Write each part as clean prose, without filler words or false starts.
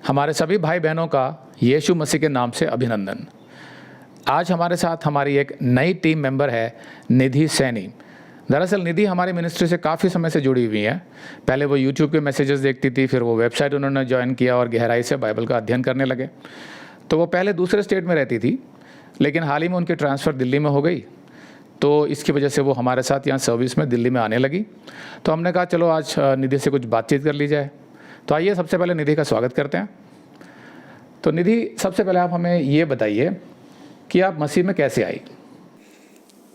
हमारे सभी भाई बहनों का यीशु मसीह के नाम से अभिनंदन। आज हमारे साथ हमारी एक नई टीम मेंबर है निधि सैनी। दरअसल निधि हमारी मिनिस्ट्री से काफ़ी समय से जुड़ी हुई हैं। पहले वो यूट्यूब के मैसेजेस देखती थी, फिर वो वेबसाइट उन्होंने ज्वाइन किया और गहराई से बाइबल का अध्ययन करने लगे। तो वो पहले दूसरे स्टेट में रहती थी, लेकिन हाल ही में उनकी ट्रांसफ़र दिल्ली में हो गई, तो इसकी वजह से वो हमारे साथ यहाँ सर्विस में दिल्ली में आने लगी। तो हमने कहा चलो आज निधि से कुछ बातचीत कर ली जाए। तो आइए सबसे पहले निधि का स्वागत करते हैं। तो निधि, सबसे पहले आप हमें ये बताइए कि आप मसीह में कैसे आई?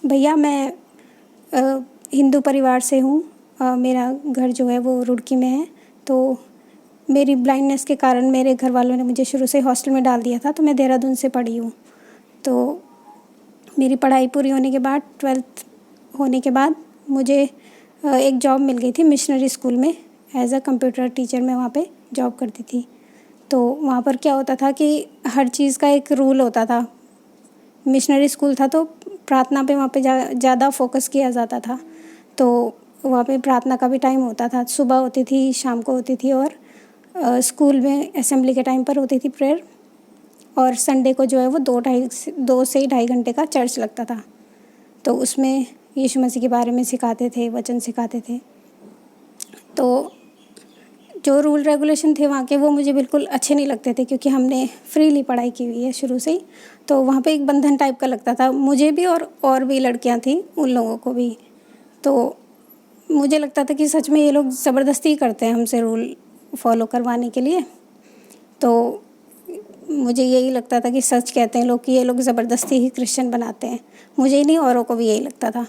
भैया, मैं हिंदू परिवार से हूँ। मेरा घर जो है वो रुड़की में है। तो मेरी ब्लाइंडनेस के कारण मेरे घर वालों ने मुझे शुरू से हॉस्टल में डाल दिया था। तो मैं देहरादून से पढ़ी हूँ। तो मेरी पढ़ाई पूरी होने के बाद 12th होने के बाद मुझे एक जॉब मिल गई थी मिशनरी स्कूल में। एज अ कंप्यूटर टीचर मैं वहाँ पे जॉब करती थी। तो वहाँ पर क्या होता था कि हर चीज़ का एक रूल होता था। मिशनरी स्कूल था तो प्रार्थना पे वहाँ पे ज़्यादा फोकस किया जाता था। तो वहाँ पे प्रार्थना का भी टाइम होता था, सुबह होती थी, शाम को होती थी, और स्कूल में असेंबली के टाइम पर होती थी प्रेयर। और संडे को जो है वो 2 से 2.5 घंटे का चर्च लगता था। तो उसमें यीशु मसीह के बारे में सिखाते थे, वचन सिखाते थे। तो जो रूल रेगुलेशन थे वहाँ के, वो मुझे बिल्कुल अच्छे नहीं लगते थे, क्योंकि हमने फ्रीली पढ़ाई की हुई है शुरू से ही। तो वहाँ पे एक बंधन टाइप का लगता था मुझे भी, और भी लड़कियाँ थीं, उन लोगों को भी। तो मुझे लगता था कि सच में ये लोग ज़बरदस्ती करते हैं हमसे रूल फॉलो करवाने के लिए। तो मुझे यही लगता था कि सच कहते हैं लोग कि ये लोग ज़बरदस्ती ही क्रिश्चियन बनाते हैं। मुझे ही नहीं, औरों को भी यही लगता था।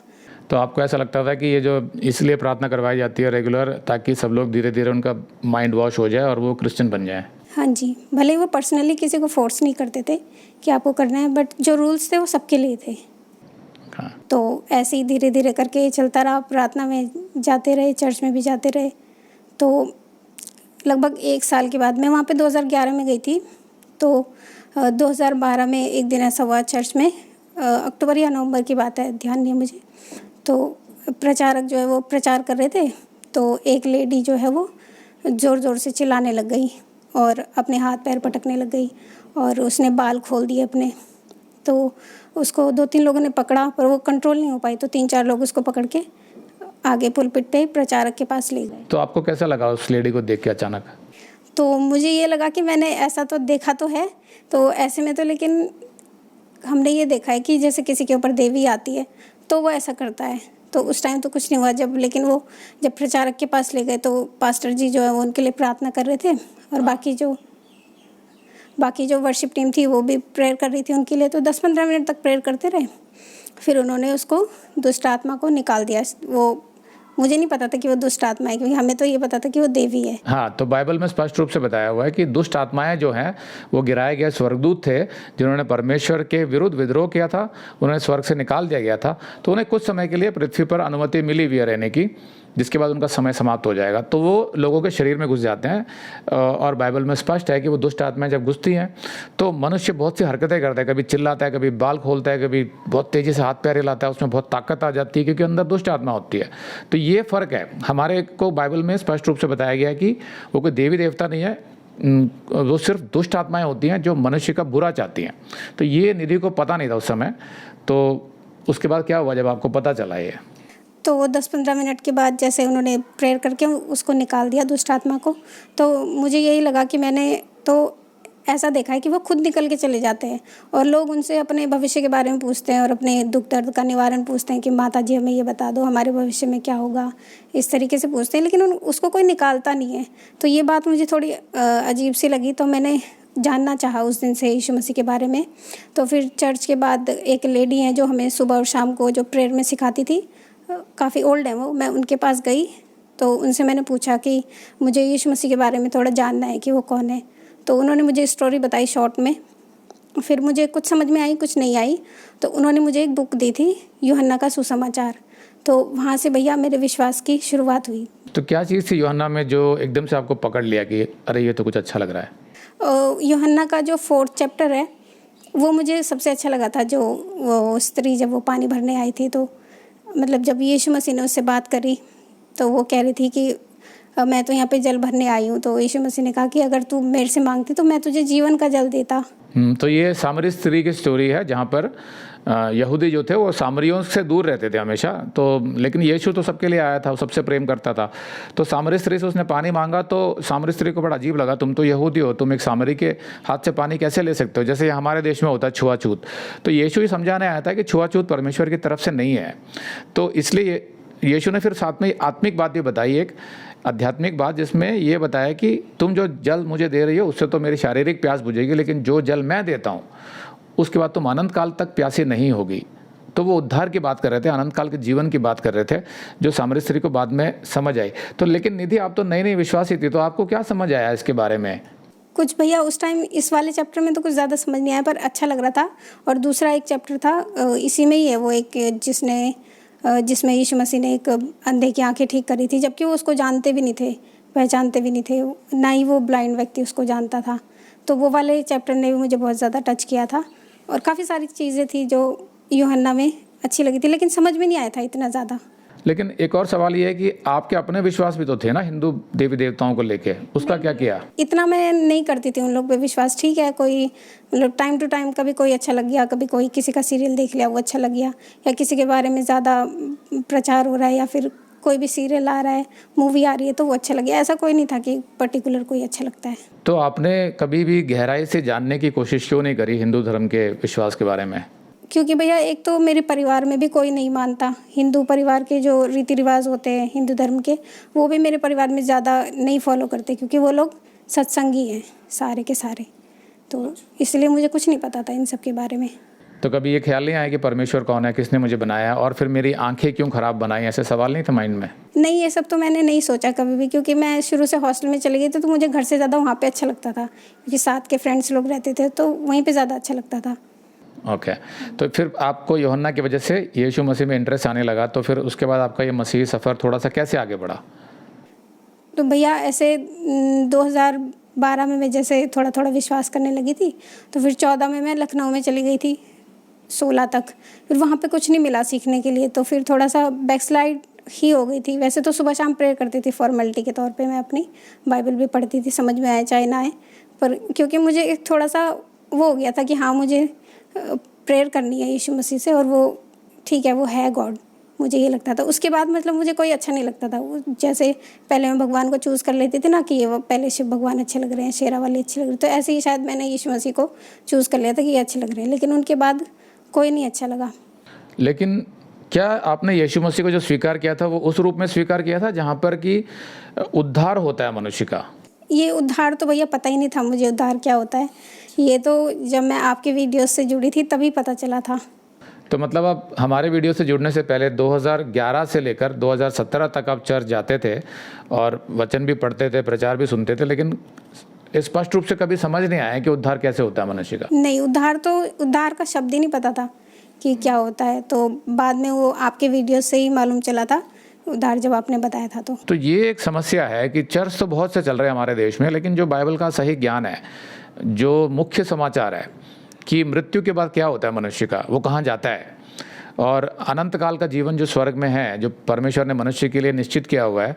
तो आपको ऐसा लगता था कि ये जो इसलिए प्रार्थना करवाई जाती है रेगुलर, ताकि सब लोग धीरे धीरे उनका माइंड वॉश हो जाए और वो क्रिश्चियन बन जाए? हाँ जी, भले ही वो पर्सनली किसी को फोर्स नहीं करते थे कि आपको करना है, बट जो रूल्स थे वो सबके लिए थे। हाँ। तो ऐसे ही धीरे धीरे करके ये चलता रहा। प्रार्थना में जाते रहे, चर्च में भी जाते रहे। तो लगभग 1 साल के बाद मैं वहाँ पे 2011 में गई थी। तो 2012 में एक दिन ऐसा हुआ चर्च में, अक्टूबर या नवंबर की बात है, ध्यान नहीं है मुझे। तो प्रचारक जो है वो प्रचार कर रहे थे। तो एक लेडी जो है वो ज़ोर ज़ोर से चिल्लाने लग गई और अपने हाथ पैर पटकने लग गई, और उसने बाल खोल दिए अपने। तो उसको 2-3 लोगों ने पकड़ा, पर वो कंट्रोल नहीं हो पाई। तो 3-4 लोग उसको पकड़ के आगे पुलपिट पे प्रचारक के पास ले गए। तो आपको कैसा लगा उस लेडी को देख के अचानक? तो मुझे ये लगा कि मैंने ऐसा तो देखा तो है, तो ऐसे में तो, लेकिन हमने ये देखा है कि जैसे किसी के ऊपर देवी आती है तो वो ऐसा करता है। तो उस टाइम तो कुछ नहीं हुआ लेकिन वो जब प्रचारक के पास ले गए तो पास्टर जी जो है वो उनके लिए प्रार्थना कर रहे थे, और बाकी जो वर्शिप टीम थी वो भी प्रेयर कर रही थी उनके लिए। तो 10-15 मिनट तक प्रेयर करते रहे। फिर उन्होंने उसको, दुष्ट आत्मा को, निकाल दिया। वो मुझे नहीं पता था कि वो दुष्ट आत्मा है, क्योंकि हमें तो ये पता था कि वो देवी है। हाँ, तो बाइबल में स्पष्ट रूप से बताया हुआ है कि दुष्ट आत्माएं जो हैं वो गिराए गए स्वर्गदूत थे, जिन्होंने परमेश्वर के विरुद्ध विद्रोह किया था। उन्हें स्वर्ग से निकाल दिया गया था। तो उन्हें कुछ समय के लिए पृथ्वी पर अनुमति मिली हुई है रहने की, जिसके बाद उनका समय समाप्त हो जाएगा। तो वो लोगों के शरीर में घुस जाते हैं, और बाइबल में स्पष्ट है कि वो दुष्ट आत्माएं जब घुसती हैं तो मनुष्य बहुत सी हरकतें करता है। कभी चिल्लाता है, कभी बाल खोलता है, कभी बहुत तेज़ी से हाथ पैर हिलाता है, उसमें बहुत ताकत आ जाती है, क्योंकि अंदर दुष्ट आत्मा होती है। तो ये फ़र्क है। हमारे को बाइबल में स्पष्ट रूप से बताया गया है कि वो कोई देवी देवता नहीं है, वो सिर्फ दुष्ट आत्माएं होती हैं जो मनुष्य का बुरा चाहती हैं। तो ये निधि को पता नहीं था उस समय। तो उसके बाद क्या हुआ जब आपको पता चला ये? तो 10-15 मिनट के बाद जैसे उन्होंने प्रेयर करके उसको निकाल दिया, दुष्ट आत्मा को। तो मुझे यही लगा कि मैंने तो ऐसा देखा है कि वो खुद निकल के चले जाते हैं, और लोग उनसे अपने भविष्य के बारे में पूछते हैं और अपने दुख दर्द का निवारण पूछते हैं कि माता जी हमें ये बता दो, हमारे भविष्य में क्या होगा, इस तरीके से पूछते हैं, लेकिन उसको कोई निकालता नहीं है। तो ये बात मुझे थोड़ी अजीब सी लगी। तो मैंने जानना चाहा उस दिन से यीशु मसीह के बारे में। तो फिर चर्च के बाद एक लेडी हैं जो हमें सुबह और शाम को जो प्रेयर में सिखाती थी, काफ़ी ओल्ड है वो, मैं उनके पास गई। तो उनसे मैंने पूछा कि मुझे यीशु मसीह के बारे में थोड़ा जानना है कि वो कौन है। तो उन्होंने मुझे स्टोरी बताई शॉर्ट में। फिर मुझे कुछ समझ में आई, कुछ नहीं आई। तो उन्होंने मुझे एक बुक दी थी, यूहन्ना का सुसमाचार। तो वहाँ से भैया मेरे विश्वास की शुरुआत हुई। तो क्या चीज़ थी यूहन्ना में जो एकदम से आपको पकड़ लिया कि अरे ये तो कुछ अच्छा लग रहा है? यूहन्ना का जो 4th चैप्टर है वो मुझे सबसे अच्छा लगा था। जो वो स्त्री जब वो पानी भरने आई थी, तो मतलब जब यीशु मसीह ने उससे बात करी तो वो कह रही थी कि मैं तो यहाँ पे जल भरने आई हूँ। तो यीशु मसीह ने कहा कि अगर तू मेरे से मांगती तो मैं तुझे जीवन का जल देता। तो ये सामरी स्त्री की स्टोरी है जहाँ पर यहूदी जो थे वो सामरियों से दूर रहते थे हमेशा, तो लेकिन यीशु तो सबके लिए आया था, वो सबसे प्रेम करता था। तो सामरी स्त्री से उसने पानी मांगा तो सामरी स्त्री को बड़ा अजीब लगा, तुम तो यहूदी हो, तुम एक सामरी के हाथ से पानी कैसे ले सकते हो, जैसे हमारे देश में होता है छुआछूत। तो यीशु ही समझाने आया था कि छुआछूत परमेश्वर की तरफ से नहीं है। तो इसलिए यीशु ने फिर साथ में आत्मिक बात भी बताई, एक आध्यात्मिक बात, जिसमें ये बताया कि तुम जो जल मुझे दे रही हो उससे तो मेरी शारीरिक प्यास बुझेगी, लेकिन जो जल मैं देता हूँ उसके बाद तुम अनंत काल तक प्यासी नहीं होगी। तो वो उद्धार की बात कर रहे थे, अनंत काल के जीवन की बात कर रहे थे, जो सामरी स्त्री को बाद में समझ आई। तो लेकिन निधि, आप तो नई नई विश्वासी थी, तो आपको क्या समझ आया इसके बारे में? कुछ भैया उस टाइम इस वाले चैप्टर में तो कुछ ज़्यादा समझ नहीं आया, पर अच्छा लग रहा था। और दूसरा एक चैप्टर था इसी में ही है, वो एक जिसमें यीशु मसीह ने एक अंधे की आंखें ठीक करी थी, जबकि वो उसको जानते भी नहीं थे, पहचानते भी नहीं थे, ना ही वो ब्लाइंड व्यक्ति उसको जानता था। तो वो वाले चैप्टर ने भी मुझे बहुत ज़्यादा टच किया था। और काफ़ी सारी चीज़ें थी जो यूहन्ना में अच्छी लगी थी, लेकिन समझ में नहीं आया था इतना ज़्यादा। लेकिन एक और सवाल ये है कि आपके अपने विश्वास भी तो थे ना हिंदू देवी देवताओं को लेके, उसका क्या किया? इतना मैं नहीं करती थी उन लोग पे विश्वास। ठीक है, कोई मतलब टाइम टू टाइम कभी कोई अच्छा लग गया, कभी कोई किसी का सीरियल देख लिया वो अच्छा लग गया, या किसी के बारे में ज़्यादा प्रचार हो रहा है, या फिर कोई भी सीरियल आ रहा है, मूवी आ रही है तो वो अच्छा लग गया। ऐसा कोई नहीं था कि पर्टिकुलर कोई अच्छा लगता है। तो आपने कभी भी गहराई से जानने की कोशिश क्यों नहीं करी हिंदू धर्म के विश्वास के बारे में? क्योंकि भैया एक तो मेरे परिवार में भी कोई नहीं मानता। हिंदू परिवार के जो रीति रिवाज होते हैं हिंदू धर्म के, वो भी मेरे परिवार में ज़्यादा नहीं फॉलो करते, क्योंकि वो लोग सत्संगी हैं सारे के सारे। तो इसलिए मुझे कुछ नहीं पता था इन सब के बारे में। तो कभी ये ख्याल नहीं आया कि परमेश्वर कौन है, किसने मुझे बनाया, और फिर मेरी आंखें क्यों खराब बनाई, ऐसे सवाल नहीं थे माइंड में? नहीं, ये सब तो मैंने नहीं सोचा कभी भी, क्योंकि मैं शुरू से हॉस्टल में चली गई थी, तो मुझे घर से ज़्यादा वहाँ पे अच्छा लगता था, क्योंकि साथ के फ्रेंड्स लोग रहते थे, तो वहीं पे ज़्यादा अच्छा लगता था। ओके। तो फिर आपको यूहन्ना की वजह से यीशु मसीह में इंटरेस्ट आने लगा, तो फिर उसके बाद आपका ये मसीही सफ़र थोड़ा सा कैसे आगे बढ़ा? तो भैया ऐसे 2012 में मैं जैसे थोड़ा थोड़ा विश्वास करने लगी थी, तो फिर 14 में मैं लखनऊ में चली गई थी 16 तक। फिर वहाँ पे कुछ नहीं मिला सीखने के लिए, तो फिर थोड़ा सा बैकस्लाइड ही हो गई थी। वैसे तो सुबह शाम प्रेयर करती थी फॉर्मेलिटी के तौर पे, मैं अपनी बाइबल भी पढ़ती थी, समझ में आए चाहे ना आए, पर क्योंकि मुझे एक थोड़ा सा वो हो गया था कि हाँ मुझे प्रेयर करनी है यीशु मसीह से, और वो ठीक है, वो है गॉड, मुझे ये लगता था। उसके बाद मतलब मुझे कोई अच्छा नहीं लगता था। वो जैसे पहले मैं भगवान को चूज़ कर लेती थी ना, कि ये पहले शिव भगवान अच्छे लग रहे हैं, शेरा वाली अच्छी लग रही है, तो ऐसे ही शायद मैंने यीशु मसीह को चूज़ कर लिया था कि ये अच्छे लग रहे हैं, लेकिन उनके बाद कोई नहीं अच्छा लगा। लेकिन क्या आपने यीशु मसीह को जो स्वीकार किया था वो उस रूप में स्वीकार किया था जहाँ पर कि उद्धार होता है मनुष्य का? ये उद्धार तो भैया पता ही नहीं था मुझे, उद्धार क्या होता है। ये तो जब मैं आपके वीडियोस से जुड़ी थी तभी पता चला था। तो मतलब आप हमारे वीडियो से जुड़ने से पहले 2011 से लेकर 2017 तक आप चर्च जाते थे और वचन भी पढ़ते थे, प्रचार भी सुनते थे, लेकिन स्पष्ट रूप से कभी समझ नहीं आया कि उद्धार कैसे होता है मनुष्य का? नहीं, उद्धार का शब्द ही नहीं पता था कि क्या होता है। तो बाद में वो आपके वीडियो से ही मालूम चला था उद्धार, जब आपने बताया था। तो ये एक समस्या है कि चर्च तो बहुत से चल रहे हैं हमारे देश में, लेकिन जो बाइबल का सही ज्ञान है, जो मुख्य समाचार है कि मृत्यु के बाद क्या होता है मनुष्य का, वो कहाँ जाता है, और अनंत काल का जीवन जो स्वर्ग में है, जो परमेश्वर ने मनुष्य के लिए निश्चित किया हुआ है,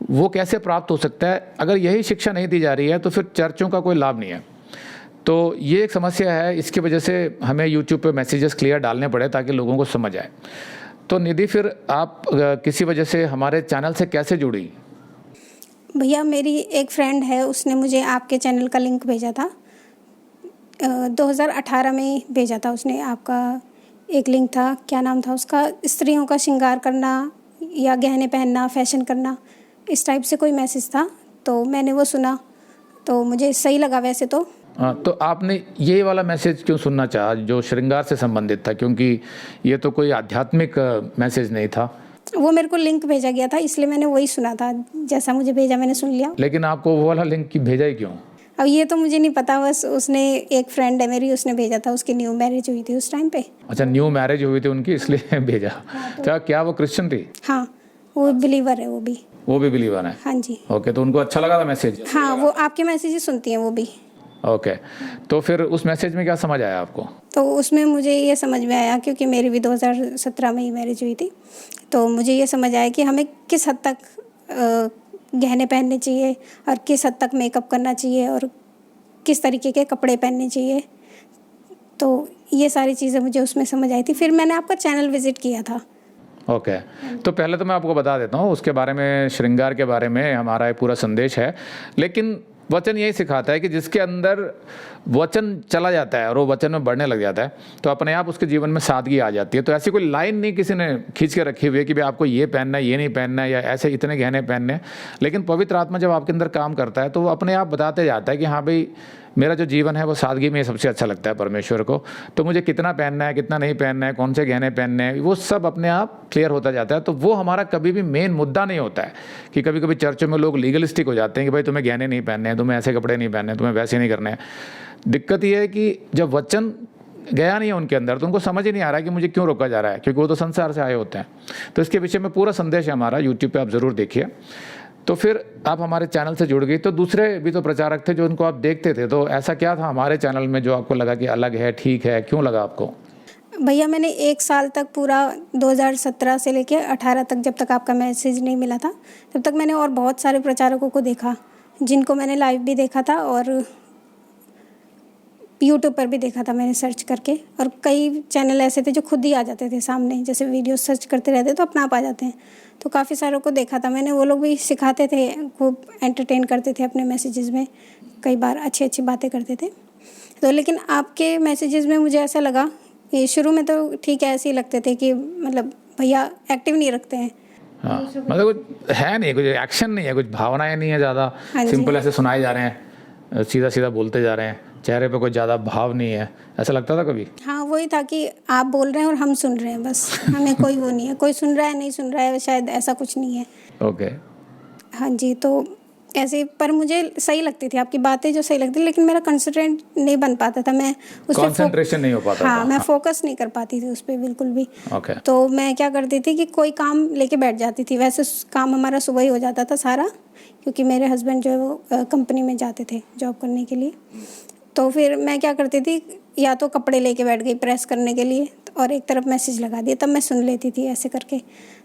वो कैसे प्राप्त हो सकता है, अगर यही शिक्षा नहीं दी जा रही है तो फिर चर्चों का कोई लाभ नहीं है। तो ये एक समस्या है, इसकी वजह से हमें यूट्यूब पे मैसेजेस क्लियर डालने पड़े ताकि लोगों को समझ आए। तो निधि, फिर आप किसी वजह से हमारे चैनल से कैसे जुड़ी? भैया मेरी एक फ्रेंड है, उसने मुझे आपके चैनल का लिंक भेजा था, 2018 में भेजा था उसने। आपका एक लिंक था, क्या नाम था उसका, स्त्रियों का श्रृंगार करना या गहने पहनना, फैशन करना, इस टाइप से कोई मैसेज था। तो मैंने वो सुना तो मुझे सही लगा वैसे तो। तो आपने ये वाला मैसेज क्यों सुनना चाहा जो श्रृंगार से संबंधित था, क्योंकि ये तो कोई आध्यात्मिक मैसेज नहीं था? वो मेरे को लिंक भेजा गया था, इसलिए मैंने वही सुना था, जैसा मुझे भेजा मैंने सुन लिया। लेकिन आपको वो वाला लिंक भेजा ही क्यों? अब ये तो मुझे नहीं पता, बस उसने, एक फ्रेंड है मेरी, उसने भेजा था, उसकी न्यू मैरिज हुई थी उस टाइम पे। अच्छा, न्यू मैरिज हुई थी उनकी, इसलिए भेजा। क्या वो क्रिश्चियन थी? हाँ, वो बिलीवर है, वो भी बिलीवर है। हाँ जी। ओके, तो उनको अच्छा लगा था मैसेज? हाँ, वो आपके मैसेज ही सुनती हैं वो भी। ओके, तो फिर उस मैसेज में क्या समझ आया आपको? तो उसमें मुझे ये समझ में आया, क्योंकि मेरी भी 2017 में ही मैरिज हुई थी, तो मुझे ये समझ आया कि हमें किस हद तक गहने पहनने चाहिए और किस हद तक मेकअप करना चाहिए और किस तरीके के कपड़े पहनने चाहिए। तो ये सारी चीज़ें मुझे उसमें समझ आई थी। फिर मैंने आपका चैनल विज़िट किया था। ओके। तो पहले तो मैं आपको बता देता हूँ, उसके बारे में, श्रृंगार के बारे में हमारा ये पूरा संदेश है। लेकिन वचन यही सिखाता है कि जिसके अंदर वचन चला जाता है और वो वचन में बढ़ने लग जाता है तो अपने आप उसके जीवन में सादगी आ जाती है। तो ऐसी कोई लाइन नहीं किसी ने खींच के रखी हुई है कि भाई आपको ये पहनना है, ये नहीं पहनना है, या ऐसे इतने गहने पहनने हैं। लेकिन पवित्र आत्मा जब आपके अंदर काम करता है तो वो अपने आप बताते जाता है कि हाँ भाई, मेरा जो जीवन है वो सादगी में सबसे अच्छा लगता है परमेश्वर को। तो मुझे कितना पहनना है, कितना नहीं पहनना है, कौन से गहने पहनने हैं, वो सब अपने आप क्लियर होता जाता है। तो वो हमारा कभी भी मेन मुद्दा नहीं होता है कि कभी कभी चर्चों में लोग लीगलिस्टिक हो जाते हैं कि भाई तुम्हें गहने नहीं पहनने हैं, तुम्हें ऐसे कपड़े नहीं पहनने, तुम्हें वैसे नहीं करने हैं। दिक्कत ये है कि जब वचन गया नहीं है उनके अंदर तो उनको समझ ही नहीं आ रहा है कि मुझे क्यों रोका जा रहा है, क्योंकि वो तो संसार से आए होते हैं। तो इसके विषय में पूरा संदेश है हमारा, यूट्यूब पे आप ज़रूर देखिए। तो फिर आप हमारे चैनल से जुड़ गई, तो दूसरे भी तो प्रचारक थे जो उनको आप देखते थे, तो ऐसा क्या था हमारे चैनल में जो आपको लगा कि अलग है, ठीक है, क्यों लगा आपको? भैया मैंने 1 साल तक पूरा 2017 से लेके 18 तक, जब तक आपका मैसेज नहीं मिला था तब तक मैंने और बहुत सारे प्रचारकों को देखा, जिनको मैंने लाइव भी देखा था और यूट्यूब पर भी देखा था मैंने सर्च करके। और कई चैनल ऐसे थे जो खुद ही आ जाते थे सामने, जैसे वीडियो सर्च करते रहते तो अपना आप आ जाते हैं। तो काफ़ी सारों को देखा था मैंने, वो लोग भी सिखाते थे, खूब एंटरटेन करते थे अपने मैसेजेस में, कई बार अच्छी अच्छी बातें करते थे। तो लेकिन आपके मैसेजेस में मुझे ऐसा लगा कि शुरू में तो ठीक है, ऐसे ही लगते थे कि मतलब भैया एक्टिव नहीं रखते हैं। हाँ, मतलब कुछ है नहीं, कुछ एक्शन नहीं है, कुछ भावनाएं नहीं है ज़्यादा, हाँ जी। सिंपल ऐसे सुनाए जा रहे हैं, सीधा सीधा बोलते जा रहे हैं, चेहरे पे कोई ज़्यादा भाव नहीं है, ऐसा लगता था कभी? हाँ, वही था कि आप बोल रहे हैं और हम सुन रहे हैं, बस हमें कोई वो नहीं है, कोई सुन रहा है नहीं सुन रहा है, शायद ऐसा कुछ नहीं है। ओके। हाँ जी, तो ऐसे पर मुझे सही लगती थी आपकी बातें, जो सही लगती, लेकिन मेरा कंसंट्रेट नहीं बन पाता था, मैं उस पे कंसंट्रेशन नहीं हो पाता हाँ, था। मैं फोकस नहीं कर पाती थी उस पर बिल्कुल भी। ओके। तो मैं क्या करती थी कि कोई काम लेके बैठ जाती थी। वैसे काम हमारा सुबह ही हो जाता था सारा, क्योंकि मेरे हस्बैंड जो है वो कंपनी में जाते थे जॉब करने के लिए। तो फिर मैं क्या करती थी, या तो कपड़े लेके बैठ गई प्रेस करने के लिए और एक तरफ मैसेज लगा दिए, तब मैं सुन लेती थी ऐसे करके।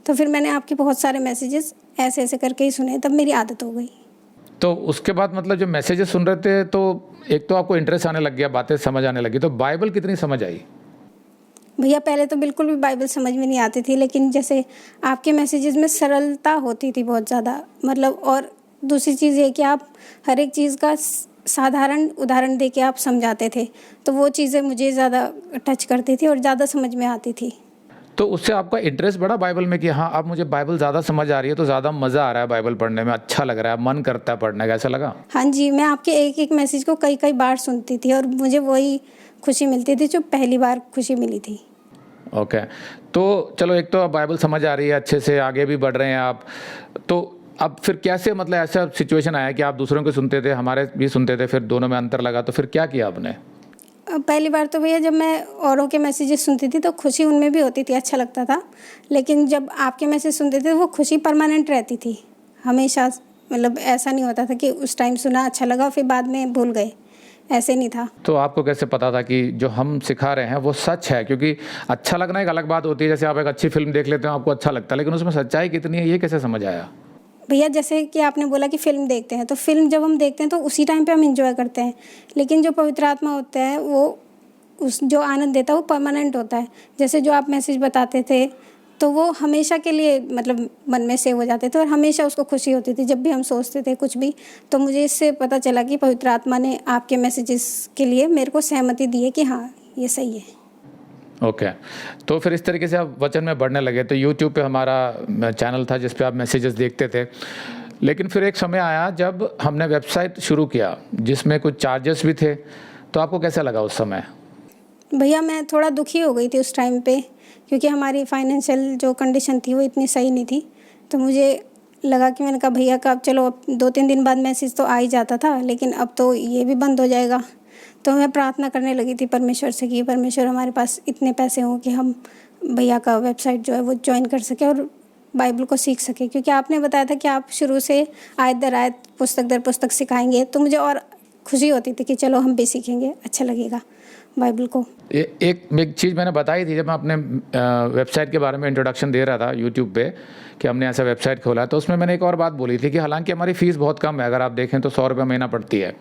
तो फिर मैंने आपके बहुत सारे मैसेजेस ऐसे ऐसे करके ही सुने, तब मेरी आदत हो गई। तो उसके बाद मतलब जो मैसेजेस सुन रहे थे तो एक तो आपको इंटरेस्ट आने लग गया, बातें समझ आने लगी, तो बाइबल कितनी समझ आई? भैया पहले तो बिल्कुल भी बाइबल समझ में नहीं आती थी, लेकिन जैसे आपके मैसेजेस में सरलता होती थी बहुत ज़्यादा, मतलब। और दूसरी चीज़ ये कि आप हर एक चीज़ का साधारण उदाहरण दे के आप समझाते थे, तो वो चीज़ें मुझे ज़्यादा टच करती थी और ज़्यादा समझ में आती थी। तो उससे आपका इंटरेस्ट बढ़ा बाइबल में कि हाँ अब मुझे बाइबल ज़्यादा समझ आ रही है, तो ज़्यादा मज़ा आ रहा है बाइबल पढ़ने में, अच्छा लग रहा है, मन करता है पढ़ने का, ऐसा लगा? हाँ जी, मैं आपके एक एक मैसेज को कई कई बार सुनती थी और मुझे वही खुशी मिलती थी जो पहली बार खुशी मिली थी। ओके। तो चलो, एक तो अब बाइबल समझ आ रही है, अच्छे से आगे भी बढ़ रहे हैं आप, तो अब फिर कैसे, मतलब ऐसा सिचुएशन आया कि आप दूसरों को सुनते थे, हमारे भी सुनते थे, फिर दोनों में अंतर लगा, तो फिर क्या किया आपने? पहली बार तो भैया जब मैं औरों के मैसेजेस सुनती थी तो खुशी उनमें भी होती थी, अच्छा लगता था। लेकिन जब आपके मैसेज सुनते थे वो खुशी परमानेंट रहती थी हमेशा, मतलब ऐसा नहीं होता था कि उस टाइम सुना अच्छा लगा फिर बाद में भूल गए, ऐसे नहीं था। तो आपको कैसे पता था कि जो हम सिखा रहे हैं वो सच है? क्योंकि अच्छा लगना एक अलग बात होती है, जैसे आप एक अच्छी फिल्म देख लेते हो आपको अच्छा लगता है, लेकिन उसमें सच्चाई कितनी है ये कैसे समझ आया? भैया जैसे कि आपने बोला कि फ़िल्म देखते हैं, तो फ़िल्म जब हम देखते हैं तो उसी टाइम पे हम एंजॉय करते हैं, लेकिन जो पवित्र आत्मा होता है वो उस जो आनंद देता है वो परमानेंट होता है। जैसे जो आप मैसेज बताते थे तो वो हमेशा के लिए मतलब मन में सेव हो जाते थे और हमेशा उसको खुशी होती थी जब भी हम सोचते थे कुछ भी। तो मुझे इससे पता चला कि पवित्र आत्मा ने आपके मैसेजेस के लिए मेरे को सहमति दी है कि हाँ ये सही है। ओके। तो फिर इस तरीके से आप वचन में बढ़ने लगे। तो यूट्यूब पे हमारा चैनल था जिस पे आप मैसेजेस देखते थे, लेकिन फिर एक समय आया जब हमने वेबसाइट शुरू किया जिसमें कुछ चार्जेस भी थे, तो आपको कैसा लगा उस समय? भैया मैं थोड़ा दुखी हो गई थी उस टाइम पे, क्योंकि हमारी फाइनेंशियल जो कंडीशन थी वो इतनी सही नहीं थी। तो मुझे लगा कि मैंने कहा भैया का चलो अब 2-3 दिन बाद मैसेज तो आ ही जाता था, लेकिन अब तो ये भी बंद हो जाएगा। तो मैं प्रार्थना करने लगी थी परमेश्वर से कि परमेश्वर हमारे पास इतने पैसे हों कि हम भैया का वेबसाइट जो है वो ज्वाइन कर सकें और बाइबल को सीख सकें, क्योंकि आपने बताया था कि आप शुरू से आयत दर आयत पुस्तक दर पुस्तक सिखाएंगे, तो मुझे और खुशी होती थी कि चलो हम भी सीखेंगे, अच्छा लगेगा। बाइबल को। एक चीज़ मैंने बताई थी जब मैं अपने वेबसाइट के बारे में इंट्रोडक्शन दे रहा था यूट्यूब पे कि हमने ऐसा वेबसाइट खोला है, तो उसमें मैंने एक और बात बोली थी कि हालांकि हमारी फ़ीस बहुत कम है, अगर आप देखें तो 100 रुपये महीना पड़ती है,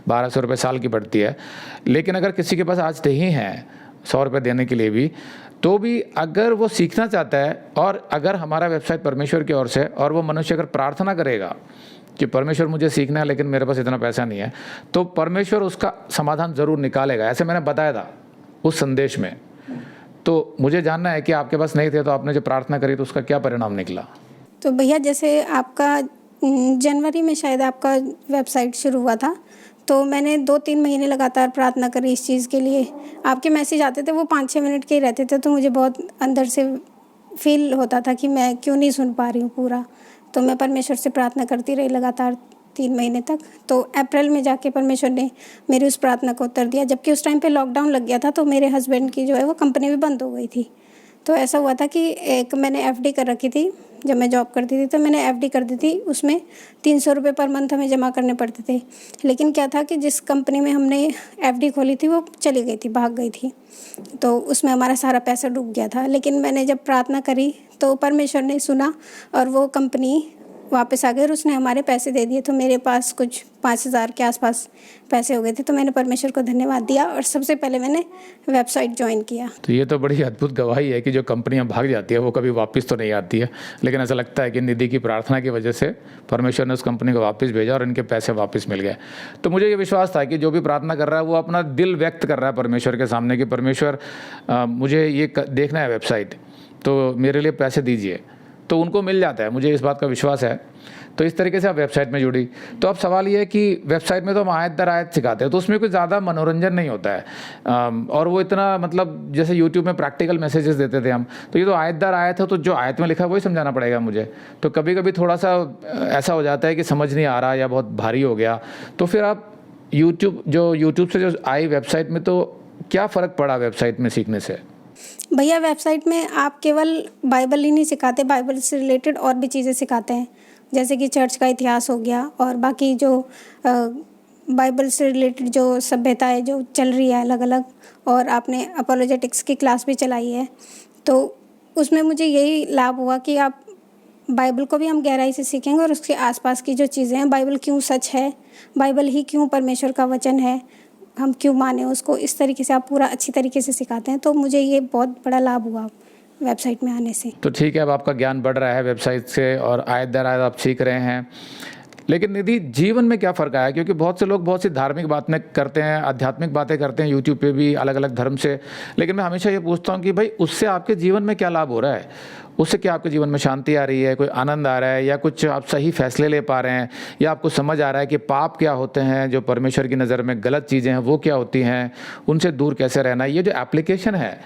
1200 रुपये साल की पड़ती है। लेकिन अगर किसी के पास आज नहीं है 100 रुपये देने के लिए भी, तो भी अगर वो सीखना चाहता है और अगर हमारा वेबसाइट परमेश्वर की ओर से और वो मनुष्य अगर प्रार्थना करेगा कि परमेश्वर मुझे सीखना है लेकिन मेरे पास इतना पैसा नहीं है, तो परमेश्वर उसका समाधान ज़रूर निकालेगा। ऐसे मैंने बताया था उस संदेश में। तो मुझे जानना है कि आपके पास नहीं थे तो आपने जब प्रार्थना करी तो उसका क्या परिणाम निकला? तो भैया जैसे आपका जनवरी में शायद आपका वेबसाइट शुरू हुआ था, तो मैंने 2-3 महीने लगातार प्रार्थना करी इस चीज़ के लिए। आपके मैसेज आते थे, वो 5-6 मिनट के ही रहते थे, तो मुझे बहुत अंदर से फील होता था कि मैं क्यों नहीं सुन पा रही हूँ पूरा। तो मैं परमेश्वर से प्रार्थना करती रही लगातार 3 महीने तक। तो अप्रैल में जाके परमेश्वर ने मेरी उस प्रार्थना को उत्तर दिया, जबकि उस टाइम पे लॉकडाउन लग गया था, तो मेरे हस्बैंड की जो है वो कंपनी भी बंद हो गई थी। तो ऐसा हुआ था कि एक मैंने एफडी कर रखी थी, जब मैं जॉब करती थी तो मैंने एफडी कर दी थी, उसमें 300 रुपये पर मंथ हमें जमा करने पड़ते थे। लेकिन क्या था कि जिस कंपनी में हमने एफडी खोली थी वो चली गई थी, भाग गई थी, तो उसमें हमारा सारा पैसा डूब गया था। लेकिन मैंने जब प्रार्थना करी तो परमेश्वर ने सुना और वो कंपनी वापस आ गई और उसने हमारे पैसे दे दिए। तो मेरे पास कुछ 5,000 के आसपास पैसे हो गए थे। तो मैंने परमेश्वर को धन्यवाद दिया और सबसे पहले मैंने वेबसाइट ज्वाइन किया। तो ये तो बड़ी अद्भुत गवाही है कि जो कंपनियां भाग जाती है वो कभी वापस तो नहीं आती है, लेकिन ऐसा लगता है कि निधि की प्रार्थना की वजह से परमेश्वर ने उस कंपनी को वापस भेजा और इनके पैसे वापस मिल गए। तो मुझे ये विश्वास था कि जो भी प्रार्थना कर रहा है वो अपना दिल व्यक्त कर रहा है परमेश्वर के सामने कि परमेश्वर मुझे ये देखना है वेबसाइट, तो मेरे लिए पैसे दीजिए, तो उनको मिल जाता है। मुझे इस बात का विश्वास है। तो इस तरीके से आप वेबसाइट में जुड़ी। तो अब सवाल ये है कि वेबसाइट में तो हम आयत दर आयत सिखाते हैं, तो उसमें कुछ ज़्यादा मनोरंजन नहीं होता है, और वो इतना मतलब जैसे यूट्यूब में प्रैक्टिकल मैसेजेस देते थे हम, तो ये तो आयत दर आयत है, तो जो आयत में लिखा है वही समझाना पड़ेगा मुझे। तो कभी कभी थोड़ा सा ऐसा हो जाता है कि समझ नहीं आ रहा या बहुत भारी हो गया। तो फिर आप यूट्यूब से जो आई वेबसाइट में, तो क्या फ़र्क पड़ा वेबसाइट में सीखने से? भैया वेबसाइट में आप केवल बाइबल ही नहीं सिखाते, बाइबल से रिलेटेड और भी चीज़ें सिखाते हैं, जैसे कि चर्च का इतिहास हो गया और बाकी जो बाइबल से रिलेटेड जो सभ्यता है जो चल रही है अलग अलग, और आपने अपोलोजेटिक्स की क्लास भी चलाई है। तो उसमें मुझे यही लाभ हुआ कि आप बाइबल को भी हम गहराई से सीखेंगे और उसके आसपास की जो चीज़ें हैं, बाइबल क्यों सच है, बाइबल ही क्यों परमेश्वर का वचन है, हम क्यों माने उसको, इस तरीके से आप पूरा अच्छी तरीके से सिखाते हैं। तो मुझे ये बहुत बड़ा लाभ हुआ वेबसाइट में आने से। तो ठीक है, अब आपका ज्ञान बढ़ रहा है वेबसाइट से और आयत दर आयत आप सीख रहे हैं। लेकिन निधि, जीवन में क्या फ़र्क आया? क्योंकि बहुत से लोग बहुत सी धार्मिक बातें करते हैं, आध्यात्मिक बातें करते हैं यूट्यूब पे भी अलग अलग धर्म से, लेकिन मैं हमेशा ये पूछता हूँ कि भाई उससे आपके जीवन में क्या लाभ हो रहा है? उससे क्या आपके जीवन में शांति आ रही है, कोई आनंद आ रहा है, या कुछ आप सही फैसले ले पा रहे हैं, या आपको समझ आ रहा है कि पाप क्या होते हैं, जो परमेश्वर की नज़र में गलत चीज़ें हैं वो क्या होती हैं, उनसे दूर कैसे रहना? ये जो एप्लीकेशन है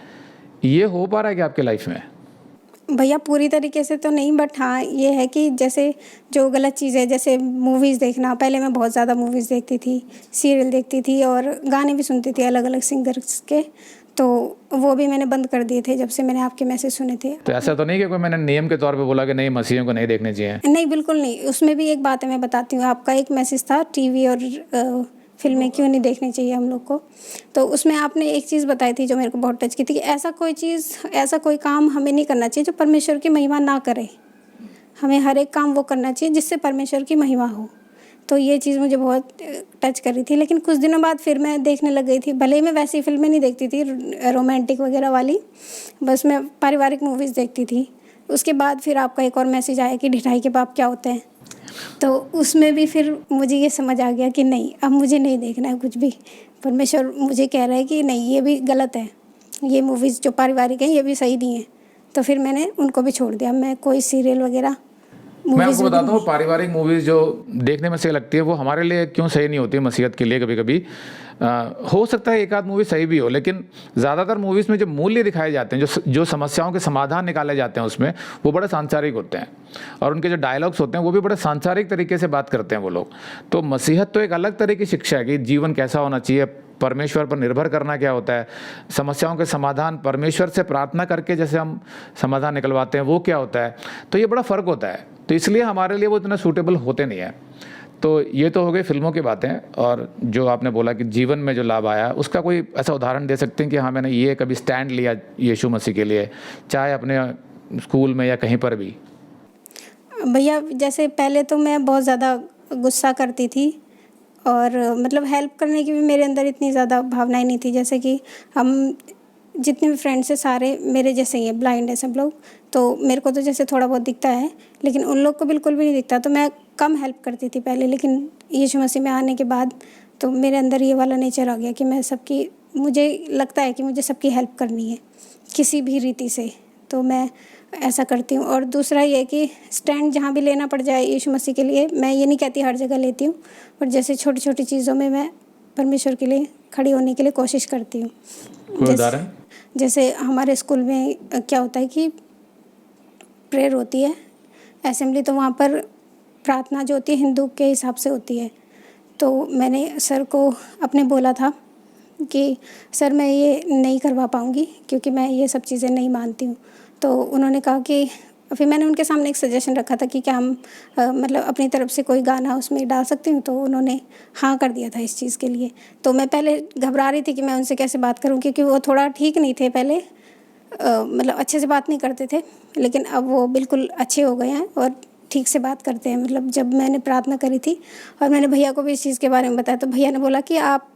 ये हो पा रहा है कि आपके लाइफ में? भैया पूरी तरीके से तो नहीं, बट हाँ ये है कि जैसे जो गलत चीज़ है, जैसे मूवीज़ देखना, पहले मैं बहुत ज़्यादा मूवीज़ देखती थी, सीरियल देखती थी और गाने भी सुनती थी अलग अलग सिंगर्स के, तो वो भी मैंने बंद कर दिए थे जब से मैंने आपके मैसेज सुने थे। तो ऐसा तो नहीं कि कोई मैंने नियम के तौर पे बोला कि नहीं मसीहियों को नहीं देखने चाहिए? नहीं, बिल्कुल नहीं। उसमें भी एक बात है, मैं बताती हूँ। आपका एक मैसेज था टीवी और फिल्में क्यों नहीं देखनी चाहिए हम लोग को, तो उसमें आपने एक चीज़ बताई थी जो मेरे को बहुत टच की थी कि ऐसा कोई काम हमें नहीं करना चाहिए जो परमेश्वर की महिमा ना करे। हमें हर एक काम वो करना चाहिए जिससे परमेश्वर की महिमा हो। तो ये चीज़ मुझे बहुत टच कर रही थी। लेकिन कुछ दिनों बाद फिर मैं देखने लग गई थी। भले ही मैं वैसी फिल्में नहीं देखती थी रोमांटिक वगैरह वाली, बस मैं पारिवारिक मूवीज़ देखती थी। उसके बाद फिर आपका एक और मैसेज आया कि ढिठाई के पाप क्या होते हैं, तो उसमें भी फिर मुझे ये समझ आ गया कि नहीं, अब मुझे नहीं देखना है कुछ भी। परमेश्वर मुझे कह रहा है कि नहीं, ये भी गलत है, ये मूवीज़ जो पारिवारिक हैं ये भी सही नहीं है। तो फिर मैंने उनको भी छोड़ दिया। मैं कोई सीरियल वगैरह मैं आपको बताता हूँ, पारिवारिक मूवीज़ जो देखने में सही लगती है वो हमारे लिए क्यों सही नहीं होती मसीहत के लिए। कभी कभी हो सकता है एक आध मूवी सही भी हो, लेकिन ज़्यादातर मूवीज़ में जो मूल्य दिखाए जाते हैं, जो समस्याओं के समाधान निकाले जाते हैं उसमें, वो बड़े सांसारिक होते हैं, और उनके जो डायलॉग्स होते हैं वो भी बड़े सांसारिक तरीके से बात करते हैं वो लोग। तो मसीहत तो एक अलग तरह की शिक्षा है कि जीवन कैसा होना चाहिए, परमेश्वर पर निर्भर करना क्या होता है, समस्याओं के समाधान परमेश्वर से प्रार्थना करके जैसे हम समाधान निकलवाते हैं वो क्या होता है। तो ये बड़ा फ़र्क होता है, तो इसलिए हमारे लिए वो इतना सूटेबल होते नहीं है। तो ये तो हो गई फिल्मों की बातें, और जो आपने बोला कि जीवन में जो लाभ आया, उसका कोई ऐसा उदाहरण दे सकते हैं कि हाँ मैंने ये कभी स्टैंड लिया यीशु मसीह के लिए, चाहे अपने स्कूल में या कहीं पर भी? भैया जैसे पहले तो मैं बहुत ज़्यादा गुस्सा करती थी, और मतलब हेल्प करने की भी मेरे अंदर इतनी ज़्यादा भावनाएं नहीं थी। जैसे कि हम जितने भी फ्रेंड्स हैं सारे मेरे जैसे ही हैं, ब्लाइंड है सब लोग, तो मेरे को तो जैसे थोड़ा बहुत दिखता है, लेकिन उन लोग को बिल्कुल भी नहीं दिखता, तो मैं कम हेल्प करती थी पहले। लेकिन यीशु मसीह में आने के बाद तो मेरे अंदर ये वाला नेचर आ गया कि मैं सबकी, मुझे लगता है कि मुझे सबकी हेल्प करनी है किसी भी रीति से, तो मैं ऐसा करती हूँ। और दूसरा ये कि स्टैंड जहाँ भी लेना पड़ जाए यीशु मसीह के लिए, मैं ये नहीं कहती हर जगह लेती हूँ, पर जैसे छोटी छोटी चीज़ों में मैं परमेश्वर के लिए खड़ी होने के लिए कोशिश करती हूँ। कोई उदाहरण? जैसे हमारे स्कूल में क्या होता है कि प्रेयर होती है, असेंबली, तो वहाँ पर प्रार्थना जो होती है हिंदू के हिसाब से होती है। तो मैंने सर को अपने बोला था कि सर मैं ये नहीं करवा पाऊँगी क्योंकि मैं ये सब चीज़ें नहीं मानती हूँ। तो उन्होंने कहा कि फिर मैंने उनके सामने एक सजेशन रखा था कि क्या हम मतलब अपनी तरफ से कोई गाना उसमें डाल सकती हूँ, तो उन्होंने हाँ कर दिया था इस चीज़ के लिए। तो मैं पहले घबरा रही थी कि मैं उनसे कैसे बात करूँ, क्योंकि वो थोड़ा ठीक नहीं थे पहले, मतलब अच्छे से बात नहीं करते थे, लेकिन अब वो बिल्कुल अच्छे हो गए हैं और ठीक से बात करते हैं। मतलब जब मैंने प्रार्थना करी थी और मैंने भैया को भी इस चीज़ के बारे में बताया, तो भैया ने बोला कि आप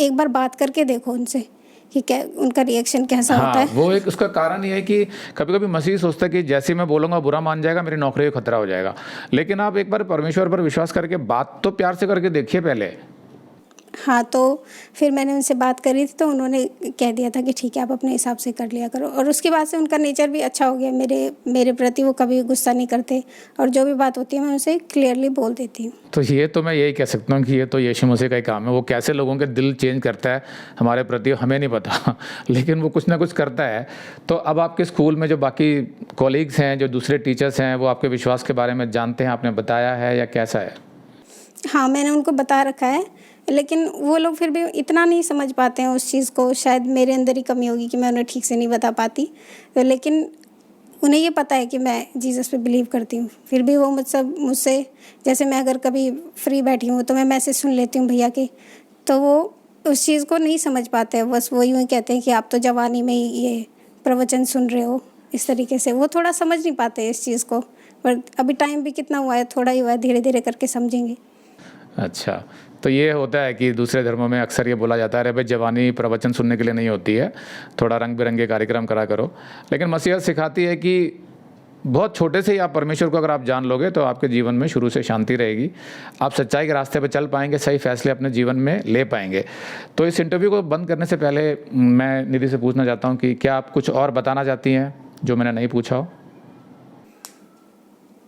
एक बार बात करके देखो उनसे कि क्या उनका रिएक्शन कैसा होता है। वो एक उसका कारण ये है कि कभी कभी मसीह सोचता है कि जैसे मैं बोलूँगा बुरा मान जाएगा, मेरी नौकरी को खतरा हो जाएगा। लेकिन आप एक बार परमेश्वर पर विश्वास करके बात तो प्यार से करके देखिए पहले। हाँ, तो फिर मैंने उनसे बात करी थी, तो उन्होंने कह दिया था कि ठीक है आप अपने हिसाब से कर लिया करो। और उसके बाद से उनका नेचर भी अच्छा हो गया मेरे प्रति। वो कभी गुस्सा नहीं करते और जो भी बात होती है मैं उनसे क्लियरली बोल देती हूँ। तो ये तो मैं यही कह सकता हूँ कि ये तो यीशु मसीह का ही काम है। वो कैसे लोगों के दिल चेंज करता है हमारे प्रति हमें नहीं पता लेकिन वो कुछ ना कुछ करता है। तो अब आपके स्कूल में जो बाकी कॉलीग्स हैं, जो दूसरे टीचर्स हैं, वो आपके विश्वास के बारे में जानते हैं, आपने बताया है या कैसा है? हाँ, मैंने उनको बता रखा है, लेकिन वो लोग फिर भी इतना नहीं समझ पाते हैं उस चीज़ को। शायद मेरे अंदर ही कमी होगी कि मैं उन्हें ठीक से नहीं बता पाती, तो लेकिन उन्हें ये पता है कि मैं जीसस पे बिलीव करती हूँ। फिर भी वो मुझसे जैसे मैं अगर कभी फ्री बैठी हूँ तो मैं मैसेज सुन लेती हूँ भैया के, तो वो उस चीज़ को नहीं समझ पाते हैं। बस वो यूँ ही कहते हैं कि आप तो जवानी में ही ये प्रवचन सुन रहे हो, इस तरीके से। वो थोड़ा समझ नहीं पाते इस चीज़ को, पर अभी टाइम भी कितना हुआ है, थोड़ा ही हुआ है, धीरे धीरे करके समझेंगे। अच्छा, तो ये होता है कि दूसरे धर्मों में अक्सर ये बोला जाता है, अरे भाई जवानी प्रवचन सुनने के लिए नहीं होती है, थोड़ा रंग बिरंगे कार्यक्रम करा करो। लेकिन मसीहत सिखाती है कि बहुत छोटे से ही आप परमेश्वर को अगर आप जान लोगे तो आपके जीवन में शुरू से शांति रहेगी, आप सच्चाई के रास्ते पर चल पाएंगे, सही फैसले अपने जीवन में ले पाएंगे। तो इस इंटरव्यू को बंद करने से पहले मैं निधि से पूछना चाहता हूँ कि क्या आप कुछ और बताना चाहती हैं जो मैंने नहीं पूछा हो?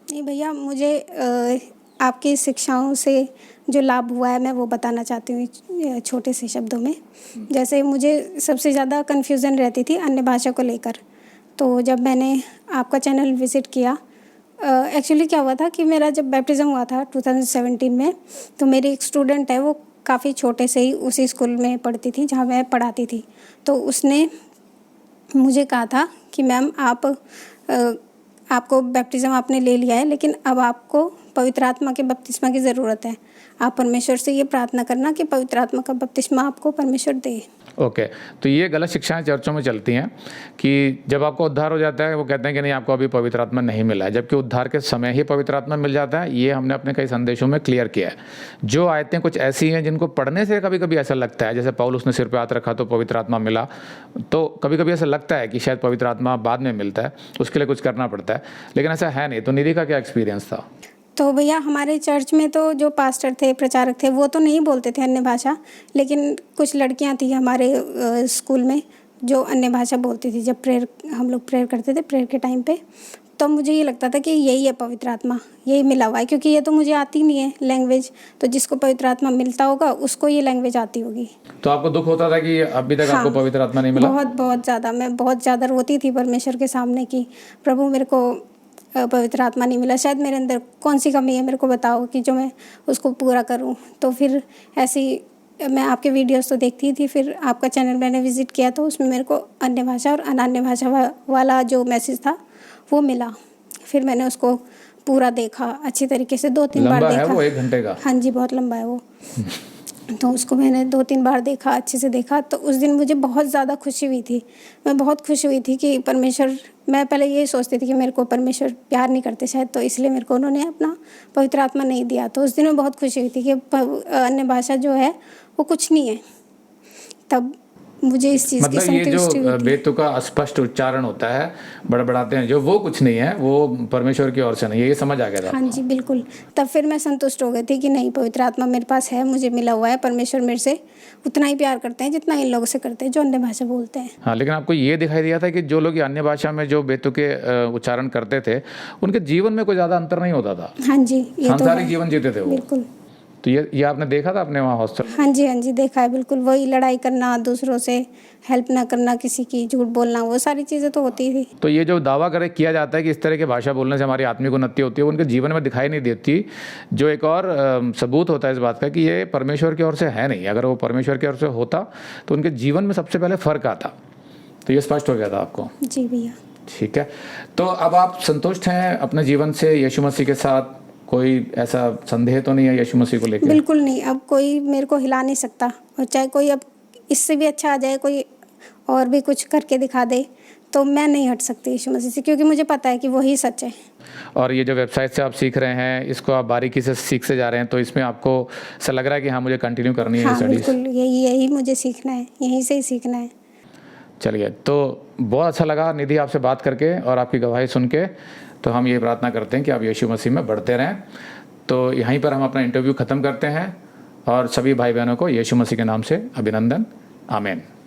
नहीं भैया, मुझे आपकी शिक्षाओं से जो लाभ हुआ है मैं वो बताना चाहती हूँ छोटे से शब्दों में। जैसे मुझे सबसे ज़्यादा कन्फ्यूज़न रहती थी अन्य भाषा को लेकर, तो जब मैंने आपका चैनल विज़िट किया, एक्चुअली क्या हुआ था कि मेरा जब बैप्टिज़म हुआ था 2017 में, तो मेरी एक स्टूडेंट है, वो काफ़ी छोटे से ही उसी स्कूल में पढ़ती थी जहाँ मैं पढ़ाती थी। तो उसने मुझे कहा था कि मैम आपको बैप्टिज़म आपने ले लिया है, लेकिन अब आपको पवित्र आत्मा के बपतिस्मा की ज़रूरत है। आप परमेश्वर से ये प्रार्थना करना कि पवित्र आत्मा का बपतिस्मा आपको परमेश्वर दे। ओके, तो ये गलत शिक्षाएं चर्चों में चलती हैं कि जब आपको उद्धार हो जाता है वो कहते हैं कि नहीं आपको अभी पवित्र आत्मा नहीं मिला है, जबकि उद्धार के समय ही पवित्र आत्मा मिल जाता है। ये हमने अपने कई संदेशों में क्लियर किया है। जो आयतें कुछ ऐसी हैं जिनको पढ़ने से कभी कभी ऐसा लगता है, जैसे पौलुस ने सिर पे हाथ रखा तो पवित्र आत्मा मिला, तो कभी कभी ऐसा लगता है कि शायद पवित्र आत्मा बाद में मिलता है, उसके लिए कुछ करना पड़ता है, लेकिन ऐसा है नहीं। तो निधि का क्या एक्सपीरियंस था? तो भैया हमारे चर्च में तो जो पास्टर थे, प्रचारक थे, वो तो नहीं बोलते थे अन्य भाषा, लेकिन कुछ लड़कियां थी हमारे स्कूल में जो अन्य भाषा बोलती थी। जब हम लोग प्रेयर करते थे प्रेयर के टाइम पे, तो मुझे ये लगता था कि यही है पवित्र आत्मा, यही मिला हुआ है, क्योंकि ये तो मुझे आती नहीं है लैंग्वेज, तो जिसको पवित्र आत्मा मिलता होगा उसको ये लैंग्वेज आती होगी। तो आपको दुख होता था कि अभी तक आपको पवित्र आत्मा नहीं मिला? बहुत ज़्यादा, मैं बहुत ज़्यादा रोती थी परमेश्वर के सामने कि प्रभु मेरे को पवित्र आत्मा नहीं मिला, शायद मेरे अंदर कौन सी कमी है, मेरे को बताओ कि जो मैं उसको पूरा करूं। तो फिर ऐसी मैं आपके वीडियोस तो देखती थी, फिर आपका चैनल मैंने विज़िट किया तो उसमें मेरे को अन्य भाषा और अनन्य भाषा वाला जो मैसेज था वो मिला। फिर मैंने उसको पूरा देखा अच्छी तरीके से, 2-3 बार लंबा देखा। है वो 1 घंटे का? हाँ जी, बहुत लंबा है वो। तो उसको मैंने 2-3 बार देखा, अच्छे से देखा। तो उस दिन मुझे बहुत ज़्यादा खुशी हुई थी। मैं बहुत खुश हुई थी कि परमेश्वर, मैं पहले यही सोचती थी कि मेरे को परमेश्वर प्यार नहीं करते शायद, तो इसलिए मेरे को उन्होंने अपना पवित्र आत्मा नहीं दिया। तो उस दिन मैं बहुत खुशी हुई थी कि अन्य भाषा जो है वो कुछ नहीं है। तब मुझे इस चीज़ की मतलब ये संतुष्टि हुई जो थी। बेतुका स्पष्ट उच्चारण होता है, बड़बड़ाते हैं जो, वो कुछ नहीं है, वो परमेश्वर की ओर से नहीं है, ये समझ आ गया था हाँ आपको? जी, बिल्कुल। तब फिर मैं संतुष्ट हो गई थी कि नहीं, पवित्र आत्मा मेरे पास है, मुझे मिला हुआ है। परमेश्वर मेरे से उतना ही प्यार करते हैं जितना इन लोगों से करते हैं जो अन्य भाषा बोलते हैं। हाँ, लेकिन आपको ये दिखाई दिया था कि जो लोग ये अन्य भाषा में जो बेतुके उच्चारण करते थे, उनके जीवन में कोई ज़्यादा अंतर नहीं होता था, हाँ जी, ये तो सांसारिक है। जीवन जीते थे वो। बिल्कुल। तो ये आपने देखा था अपने वहाँ हॉस्टल? हाँ जी, हाँ जी, देखा है बिल्कुल। वही लड़ाई करना, दूसरों से हेल्प ना करना, किसी की झूठ बोलना, वो सारी चीज़ें तो होती ही थी। तो ये जो दावा किया जाता है कि इस तरह की भाषा बोलने से हमारी आत्मिक उन्नति होती है, वो उनके जीवन में दिखाई नहीं देती, जो एक और सबूत होता है इस बात का कि ये परमेश्वर की ओर से है नहीं। अगर वो परमेश्वर की ओर से होता तो उनके जीवन में सबसे पहले फ़र्क आता। तो ये स्पष्ट हो गया था आपको? जी भैया। ठीक है। तो अब आप संतुष्ट हैं अपने जीवन से यीशु मसीह के साथ? कोई ऐसा संदेह तो नहीं है यीशु मसीह को लेकर? बिल्कुल नहीं, अब कोई मेरे को हिला नहीं सकता। और चाहे कोई अब इससे भी अच्छा आ जाए, कोई और भी कुछ करके दिखा दे, तो मैं नहीं हट सकती यीशु मसीह से, क्योंकि मुझे पता है कि वही सच है। और ये जो वेबसाइट से आप सीख रहे हैं, इसको आप बारीकी से सीखते जा रहे हैं, तो इसमें आपको ऐसा लग रहा है कि हाँ, मुझे कंटिन्यू करनी है हाँ स्टडीज़? बिल्कुल, यही मुझे सीखना है, यहीं से ही सीखना है। चलिए, तो बहुत अच्छा लगा निधि आपसे बात करके और आपकी गवाही सुन के। तो हम ये प्रार्थना करते हैं कि आप यीशु मसीह में बढ़ते रहें। तो यहीं पर हम अपना इंटरव्यू ख़त्म करते हैं और सभी भाई बहनों को यीशु मसीह के नाम से अभिनंदन। आमीन।